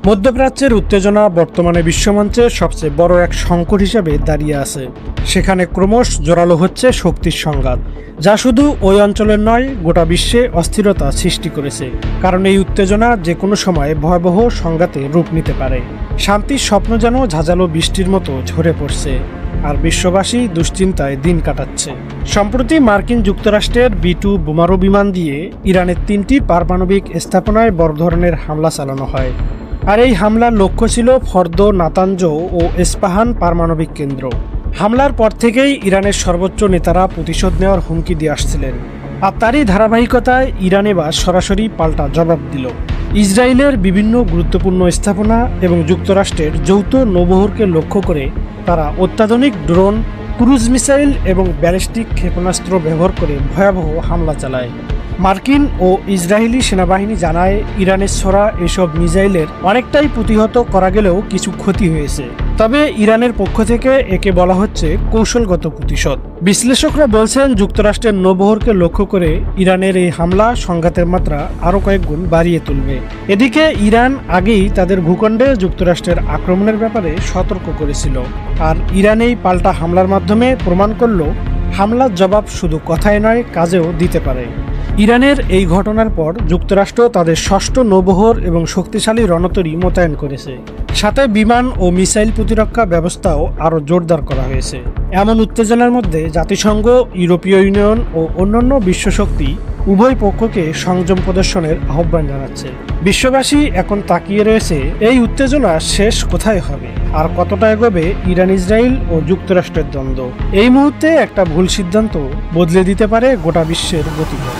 মধ্যপ্রাচ্যের উত্তেজনা বর্তমানে বিশ্বমঞ্চে সবচেয়ে বড় এক সংকট হিসেবে দাঁড়িয়ে আছে। সেখানে ক্রমশ জোরালো হচ্ছে শক্তির সংঘাত, যা শুধু ওই অঞ্চলের নয়, গোটা বিশ্বে অস্থিরতা সৃষ্টি করেছে। কারণ এই উত্তেজনা যে কোনো সময় ভয়াবহ সংঘাতে রূপ নিতে পারে। শান্তির স্বপ্ন যেন ঝাঁঝালো বৃষ্টির মতো ঝরে পড়ছে, আর বিশ্ববাসী দুশ্চিন্তায় দিন কাটাচ্ছে। সম্প্রতি মার্কিন যুক্তরাষ্ট্রের B-2 বোমারু বিমান দিয়ে ইরানের 3টি পারমাণবিক স্থাপনায় বড় ধরনের হামলা চালানো হয়। আর এই হামলার লক্ষ্য ছিল ফর্দো, নাতাঞ্জ ও ইস্পাহান পারমাণবিক কেন্দ্র। হামলার পর থেকেই ইরানের সর্বোচ্চ নেতারা প্রতিশোধ নেওয়ার হুমকি দিয়ে আসছিলেন। আর তারই ধারাবাহিকতায় ইরান এবার সরাসরি পাল্টা জবাব দিল। ইসরায়েলের বিভিন্ন গুরুত্বপূর্ণ স্থাপনা এবং যুক্তরাষ্ট্রের যৌথ নৌবহরকে লক্ষ্য করে তারা অত্যাধুনিক ড্রোন, ক্রুজ মিসাইল এবং ব্যালিস্টিক ক্ষেপণাস্ত্র ব্যবহার করে ভয়াবহ হামলা চালায়। মার্কিন ও ইসরায়েলি সেনাবাহিনী জানায়, ইরানের ছোড়া এসব মিসাইলের অনেকটাই প্রতিহত করা গেলেও কিছু ক্ষতি হয়েছে। তবে ইরানের পক্ষ থেকে একে বলা হচ্ছে কৌশলগত প্রতিশোধ। বিশ্লেষকরা বলছেন, যুক্তরাষ্ট্রের নৌবহরকে লক্ষ্য করে ইরানের এই হামলা সংঘাতের মাত্রা আরও কয়েক গুণ বাড়িয়ে তুলবে। এদিকে ইরান আগেই তাদের ভূখণ্ডে যুক্তরাষ্ট্রের আক্রমণের ব্যাপারে সতর্ক করেছিল। আর ইরান এই পাল্টা হামলার মাধ্যমে প্রমাণ করল, হামলার জবাব শুধু কথায় নয়, কাজেও দিতে পারে। ইরানের এই ঘটনার পর যুক্তরাষ্ট্র তাদের ষষ্ঠ নৌবহর এবং শক্তিশালী রণতরী মোতায়েন করেছে। সাথে বিমান ও মিসাইল প্রতিরক্ষা ব্যবস্থাও আরও জোরদার করা হয়েছে। এমন উত্তেজনার মধ্যে জাতিসংঘ, ইউরোপীয় ইউনিয়ন ও অন্যান্য বিশ্বশক্তি উভয় পক্ষকে সংযম প্রদর্শনের আহ্বান জানাচ্ছে। বিশ্ববাসী এখন তাকিয়ে রয়েছে, এই উত্তেজনা শেষ কোথায় হবে আর কতটা এগোবে ইরান, ইসরায়েল ও যুক্তরাষ্ট্রের দ্বন্দ্ব। এই মুহূর্তে একটা ভুল সিদ্ধান্ত বদলে দিতে পারে গোটা বিশ্বের গতিপথ।